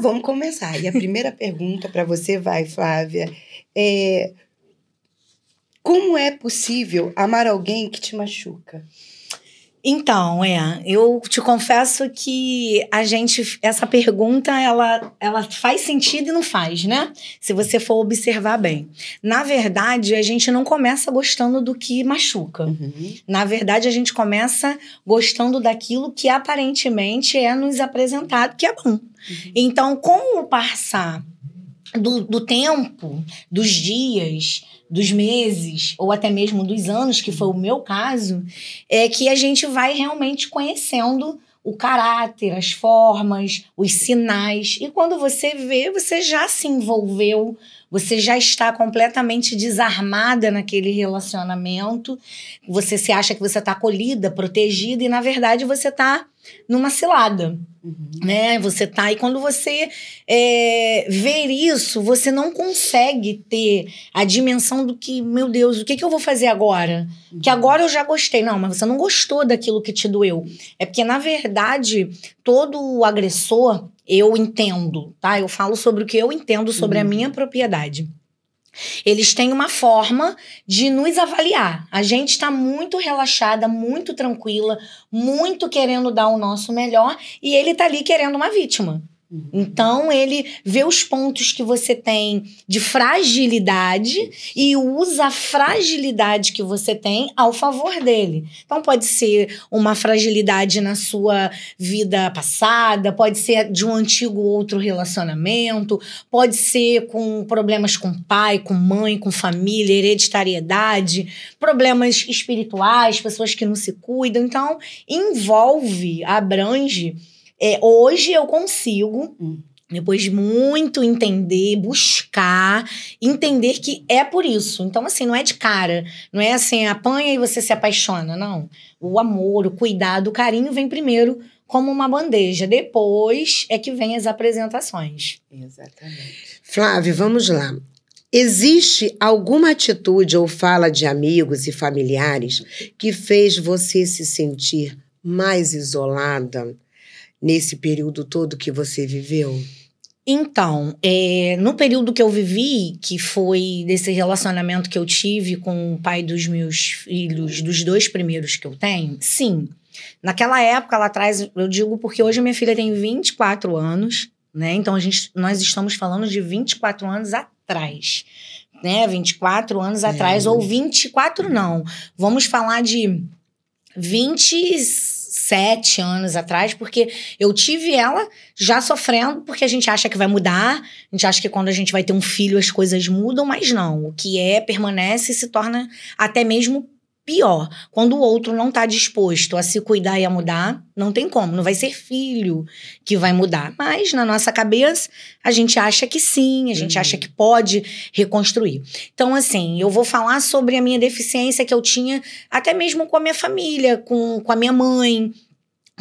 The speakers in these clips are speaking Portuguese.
vamos começar. E a primeira pergunta para você vai, Flávia, como é possível amar alguém que te machuca? Então, eu te confesso que essa pergunta, ela faz sentido e não faz, né? Se você for observar bem. Na verdade, a gente não começa gostando do que machuca. Uhum. Na verdade, a gente começa gostando daquilo que aparentemente é nos apresentado, que é bom. Uhum. Então, com o passar do tempo, dos dias, dos meses, ou até mesmo dos anos, que foi o meu caso, é que a gente vai realmente conhecendo o caráter, as formas, os sinais. E quando você vê, você já se envolveu, você já está completamente desarmada naquele relacionamento, você se acha que você está acolhida, protegida, e na verdade você está numa cilada. Né? Você tá, e quando você vê isso, você não consegue ter a dimensão do que, meu Deus, o que eu vou fazer agora? Que agora eu já gostei. Não, mas você não gostou daquilo que te doeu. É porque, na verdade, todo o agressor, eu entendo, tá? Eu falo sobre o que eu entendo sobre a minha propriedade. Eles têm uma forma de nos avaliar. A gente está muito relaxada, muito tranquila, muito querendo dar o nosso melhor, e ele está ali querendo uma vítima. Então, ele vê os pontos que você tem de fragilidade e usa a fragilidade que você tem ao favor dele. Então, pode ser uma fragilidade na sua vida passada, pode ser de um antigo outro relacionamento, pode ser com problemas com pai, com mãe, com família, hereditariedade, problemas espirituais, pessoas que não se cuidam. Então, envolve, abrange. Hoje eu consigo, depois de muito entender, buscar, entender que é por isso. Então, assim, não é de cara. Não é assim, apanha e você se apaixona, não. O amor, o cuidado, o carinho vem primeiro como uma bandeja. Depois é que vem as apresentações. Exatamente. Flávia, vamos lá. Existe alguma atitude ou fala de amigos e familiares que fez você se sentir mais isolada nesse período todo que você viveu? Então, no período que eu vivi, que foi desse relacionamento que eu tive com o pai dos meus filhos, dos 2 primeiros que eu tenho, sim. Naquela época, lá atrás, eu digo porque hoje a minha filha tem 24 anos, né? Então, nós estamos falando de 24 anos atrás, né? 24 anos atrás, ou 24 não. Vamos falar de 27 anos atrás, porque eu tive ela já sofrendo, porque a gente acha que vai mudar, a gente acha que quando a gente vai ter um filho as coisas mudam, mas não. O que permanece e se torna até mesmo pior. Quando o outro não está disposto a se cuidar e a mudar, não tem como. Não vai ser filho que vai mudar. Mas na nossa cabeça, a gente acha que sim, a gente acha que pode reconstruir. Então, assim, eu vou falar sobre a minha deficiência que eu tinha até mesmo com a minha família, com a minha mãe,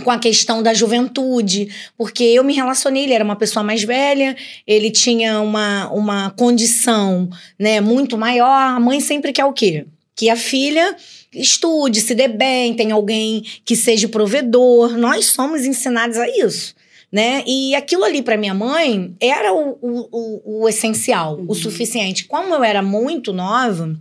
com a questão da juventude, porque eu me relacionei, ele era uma pessoa mais velha, ele tinha uma condição, né, muito maior. A mãe sempre quer o quê? Que a filha estude, se dê bem, tenha alguém que seja provedor. Nós somos ensinados a isso, né? E aquilo ali para minha mãe era o essencial, o suficiente. Como eu era muito nova,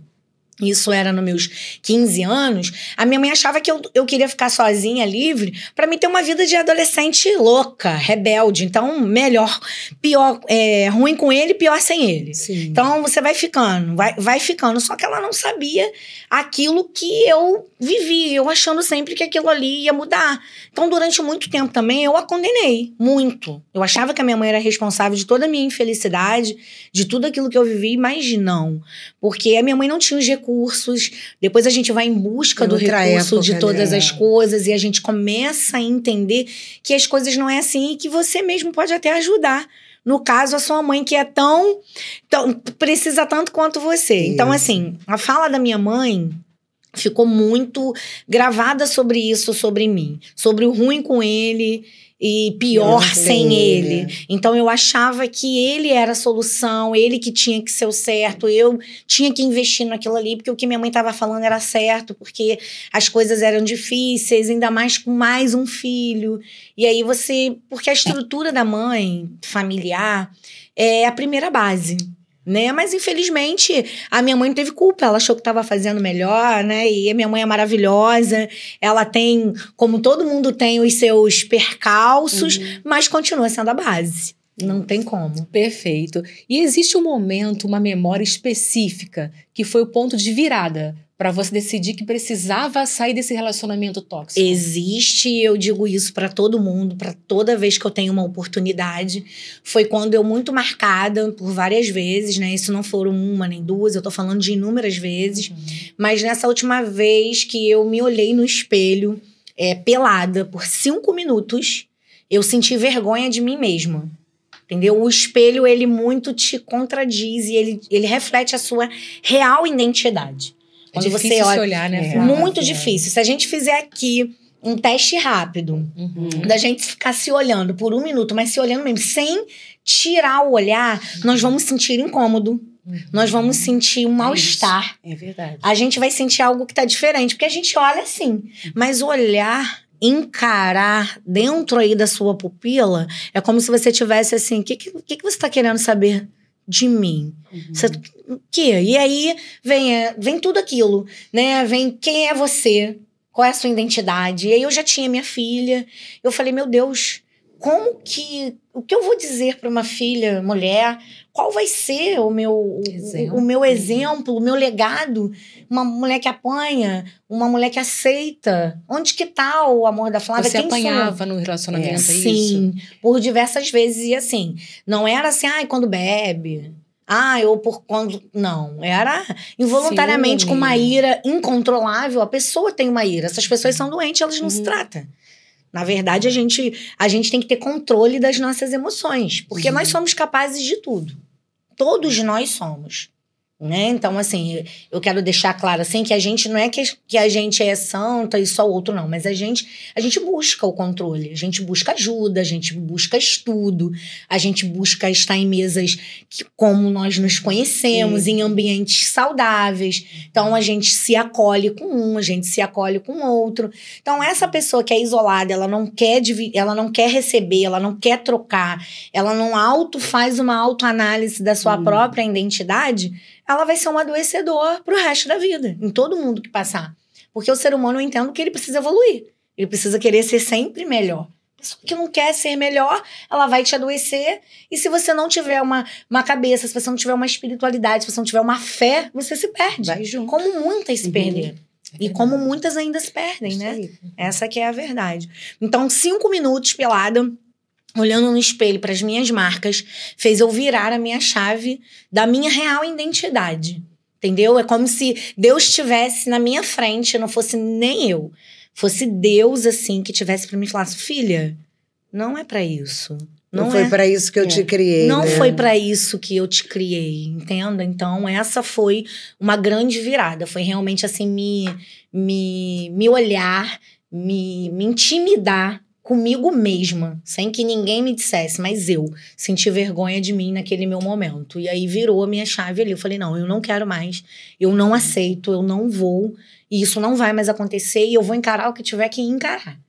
isso era nos meus 15 anos, a minha mãe achava que eu queria ficar sozinha, livre, para mim ter uma vida de adolescente louca, rebelde. Então, melhor, pior, ruim com ele, pior sem ele. Sim. Então, você vai ficando, vai ficando. Só que ela não sabia aquilo que eu vivi, eu achando sempre que aquilo ali ia mudar. Então, durante muito tempo também, eu a condenei, muito. Eu achava que a minha mãe era responsável de toda a minha infelicidade, de tudo aquilo que eu vivi, mas não. Porque a minha mãe não tinha os recursos, depois a gente vai em busca do recurso de todas as coisas e a gente começa a entender que as coisas não é assim e que você mesmo pode até ajudar. No caso, a sua mãe, que é tão precisa tanto quanto você. Isso. Então, assim, a fala da minha mãe ficou muito gravada sobre isso, sobre mim. Sobre o ruim com ele e pior sem ele. Então eu achava que ele era a solução, ele que tinha que ser o certo, eu tinha que investir naquilo ali, porque o que minha mãe estava falando era certo, porque as coisas eram difíceis, ainda mais com mais um filho. E aí porque a estrutura da mãe familiar é a primeira base, né? Mas infelizmente a minha mãe não teve culpa, ela achou que estava fazendo melhor, né? E a minha mãe é maravilhosa, ela tem, como todo mundo tem, os seus percalços, mas continua sendo a base, não tem como. Perfeito. E existe um momento, uma memória específica que foi o ponto de virada para você decidir que precisava sair desse relacionamento tóxico? Existe, eu digo isso para todo mundo, para toda vez que eu tenho uma oportunidade. Foi quando eu, muito marcada por várias vezes, né? Isso não foram uma nem duas, eu tô falando de inúmeras vezes. Mas nessa última vez que eu me olhei no espelho, pelada, por 5 minutos, eu senti vergonha de mim mesma. Entendeu? O espelho, ele muito te contradiz e ele reflete a sua real identidade. Quando você olha, se olhar, né, Flávia? Muito difícil. Se a gente fizer aqui um teste rápido, da gente ficar se olhando por 1 minuto, mas se olhando mesmo, sem tirar o olhar, nós vamos sentir incômodo, nós vamos sentir um mal-estar. É verdade. A gente vai sentir algo que tá diferente, porque a gente olha assim, mas olhar, encarar dentro aí da sua pupila, é como se você tivesse assim, o que você tá querendo saber de mim? O quê? E aí vem tudo aquilo, né? Vem quem é você, qual é a sua identidade. E aí eu já tinha minha filha, eu falei, meu Deus, o que eu vou dizer para uma filha, mulher? Qual vai ser o meu exemplo, o meu legado? Uma mulher que apanha, uma mulher que aceita. Onde que tá o amor da Flávia? Você apanhava no relacionamento, é isso? Sim, por diversas vezes. E assim, não era assim, quando bebe... ou por quando... Não, era involuntariamente com uma ira incontrolável. A pessoa tem uma ira. Essas pessoas são doentes, elas não se tratam. Na verdade, a gente tem que ter controle das nossas emoções. Porque nós somos capazes de tudo. Todos nós somos. Né? Então, assim, eu quero deixar claro assim, que a gente não é que a gente é santa e só o outro não, mas a gente busca o controle, a gente busca ajuda, a gente busca estudo, a gente busca estar em mesas como nós nos conhecemos, em ambientes saudáveis. Então, a gente se acolhe com um, a gente se acolhe com o outro. Então, essa pessoa que é isolada, ela não quer receber, ela não quer trocar, ela não faz uma autoanálise da sua própria identidade, ela vai ser um adoecedor pro resto da vida, em todo mundo que passar. Porque o ser humano, eu entendo que ele precisa evoluir. Ele precisa querer ser sempre melhor. A pessoa que não quer ser melhor, ela vai te adoecer. E se você não tiver uma cabeça, se você não tiver uma espiritualidade, se você não tiver uma fé, você se perde. Vai junto. Como muitas se perderam. E como muitas ainda se perdem, né? Essa que é a verdade. Então, 5 minutos pelada, olhando no espelho para as minhas marcas, fez eu virar a minha chave da minha real identidade. Entendeu? É como se Deus estivesse na minha frente, não fosse nem eu. Fosse Deus, assim, que tivesse para mim e falasse, filha, não é para isso. Não foi para isso que eu te criei, Não né? foi para isso que eu te criei, entenda? Então, essa foi uma grande virada. Foi realmente, assim, me olhar, me intimidar comigo mesma, sem que ninguém me dissesse, mas eu senti vergonha de mim naquele meu momento. E aí virou a minha chave ali. Eu falei, não, eu não quero mais, eu não aceito, eu não vou, e isso não vai mais acontecer, e eu vou encarar o que tiver que encarar.